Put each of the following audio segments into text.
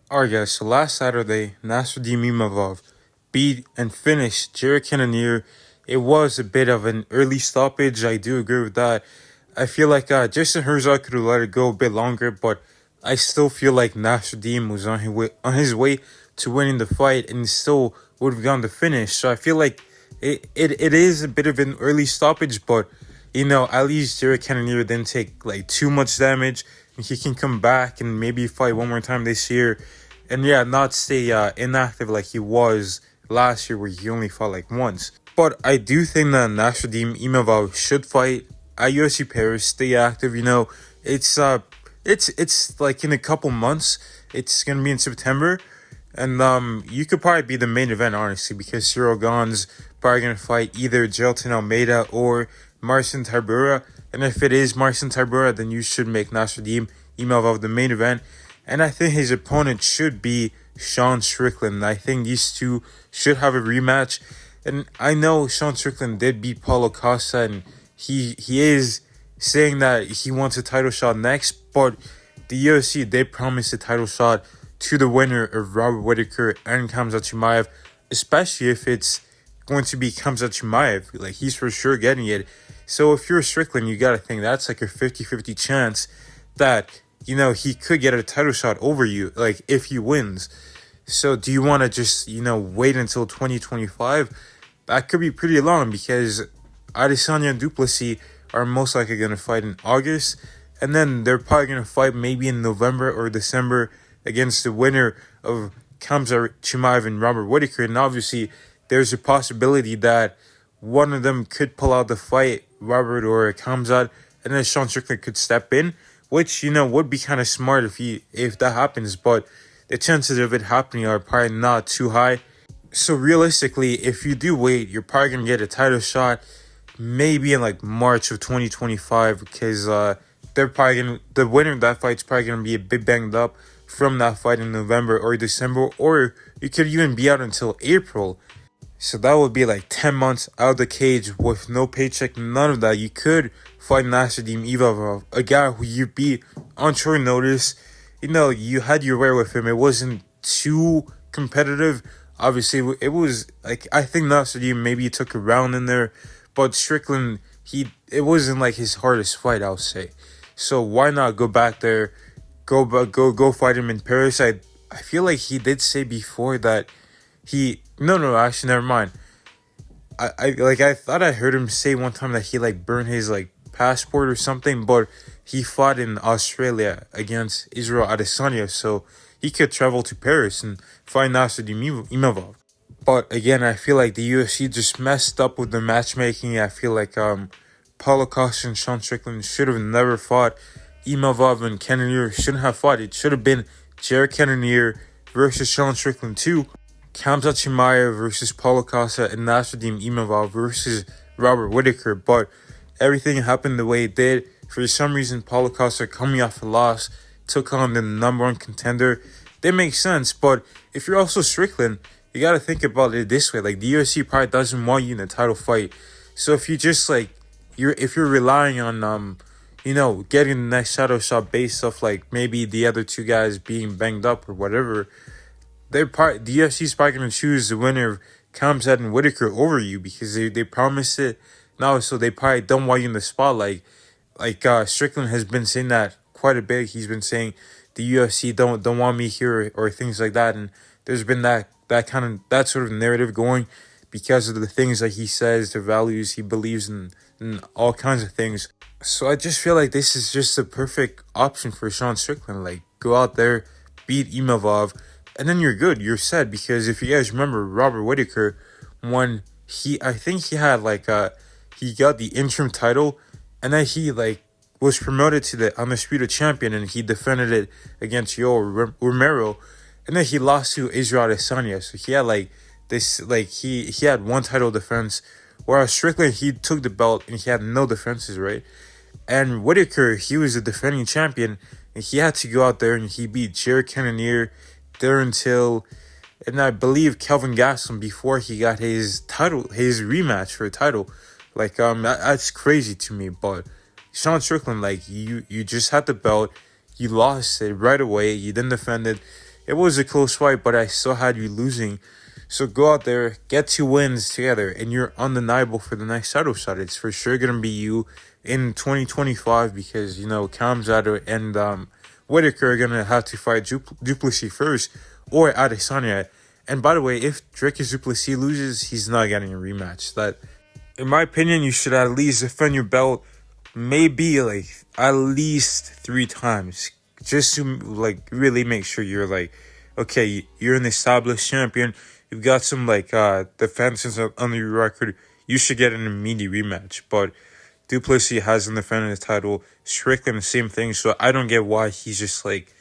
Alright guys, so last Saturday, Nassourdine Imavov beat and finished Jared Cannonier. It was a bit of an early stoppage, I do agree with that. I feel like Jason Herzog could have let it go a bit longer, but I still feel like Nassourdine was on his way to winning the fight and still would have gone to finish. So I feel like it is a bit of an early stoppage, but at least Jared Cannonier didn't take like too much damage. He can come back and maybe fight one more time this year, and yeah, not stay inactive like he was last year, where he only fought like once. But I do think that Nassourdine Imavov should fight at UFC Paris, stay active. It's like in a couple months. It's gonna be in September, and you could probably be the main event, honestly, because Cyril Gane's probably gonna fight either Gelton Almeida or Marcin Tybura. And if it is Marcin Tybura, then you should make Nassourdine Imavov the main event. And I think his opponent should be Sean Strickland. I think these two should have a rematch. And I know Sean Strickland did beat Paulo Costa, and he is saying that he wants a title shot next. But the UFC did promise a title shot to the winner of Robert Whittaker and Khamzat Chimaev, especially if it's going to be Khamzat Chimaev. Like, he's for sure getting it. So if you're Strickland, you got to think that's like a 50-50 chance that, he could get a title shot over you, like, if he wins. So do you want to just, wait until 2025? That could be pretty long, because Adesanya and Duplessis are most likely going to fight in August. And then they're probably going to fight maybe in November or December against the winner of Khamzat Chimaev and Robert Whittaker. And obviously, there's a possibility that one of them could pull out the fight, Robert or Khamzat, and then Sean Strickland could step in, which, would be kind of smart if that happens, but the chances of it happening are probably not too high. So realistically, if you do wait, you're probably going to get a title shot maybe in like March of 2025, because the winner of that fight's probably going to be a bit banged up from that fight in November or December, or you could even be out until April. So that would be like 10 months out of the cage with no paycheck, none of that. You could fight Nassourdine Imavov, a guy who you beat on short notice. You had your way with him. It wasn't too competitive. Obviously, it was like, I think Nassourdine maybe took a round in there, but Strickland, it wasn't like his hardest fight, I'll say. So why not go back there, go fight him in Paris? I feel like he did say before that no, actually, never mind. I thought I heard him say one time that he like burned his like passport or something, but he fought in Australia against Israel Adesanya, so he could travel to Paris and fight Nassourdine Imavov. But again, I feel like the UFC just messed up with the matchmaking. I feel like Paulo Costa and Sean Strickland should have never fought. Imavov and Cannonier shouldn't have fought. It should have been Jared Cannonier versus Sean Strickland too. Khamzat Chimaev versus Paulo Costa, and Nassourdine Imavov versus Robert Whittaker. But everything happened the way it did. For some reason, Paulo Costa, coming off a loss, took on the number one contender. That makes sense, but if you're also Strickland, you got to think about it this way. Like, the UFC probably doesn't want you in a title fight. So if you just if you're relying on getting the next title shot based off like maybe the other two guys being banged up or whatever, the UFC's probably going to choose the winner of Khamzat and Whittaker over you, because they promised it now, so they probably don't want you in the spotlight. Strickland has been saying that quite a bit. He's been saying the UFC don't want me here or things like that, and there's been that sort of narrative going because of the things that he says, the values he believes in, and all kinds of things. So I just feel like this is just the perfect option for Sean Strickland. Like, go out there, beat Imavov, and then you're good. You're set. Because if you guys remember, Robert Whittaker, when I think he had he got the interim title, and then he was promoted to the undisputed champion, and he defended it against Yoel Romero, and then he lost to Israel Adesanya. So he had he had one title defense, whereas Strickland, he took the belt and he had no defenses, right? And Whittaker, he was the defending champion, and he had to go out there and he beat Jared Cannonier there until, and I believe Kelvin Gastelum, before he got his rematch for a title. That's crazy to me. But Sean Strickland, you just had the belt, you lost it right away, you didn't defend it, it was a close fight, but I still had you losing. So go out there, get 2 wins together, and you're undeniable for the next title shot. It's for sure gonna be you in 2025 because Kamzat and Whitaker are gonna have to fight Duplessis first or Adesanya. And by the way, if Dricus Duplessis loses, he's not getting a rematch. That, in my opinion, you should at least defend your belt, maybe like at least 3 times, just to like really make sure you're like, okay, you're an established champion. You've got some like defenses on your record. You should get an immediate rematch. But Duplessis hasn't defended the title. Strickland, the same thing. So I don't get why he's just like,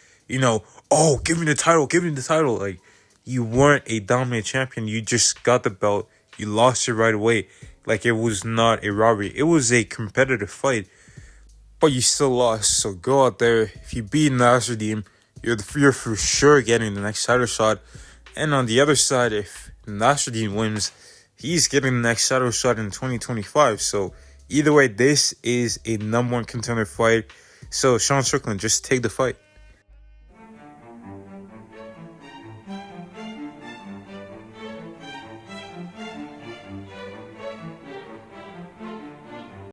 oh, give me the title, give me the title. Like, you weren't a dominant champion. You just got the belt. You lost it right away. Like, it was not a robbery. It was a competitive fight, but you still lost. So go out there. If you beat Nassourdine, you're for sure getting the next title shot. And on the other side, if Nassourdine wins, he's getting the next title shot in 2025. So either way, this is a #1 contender fight. So Sean Strickland, just take the fight.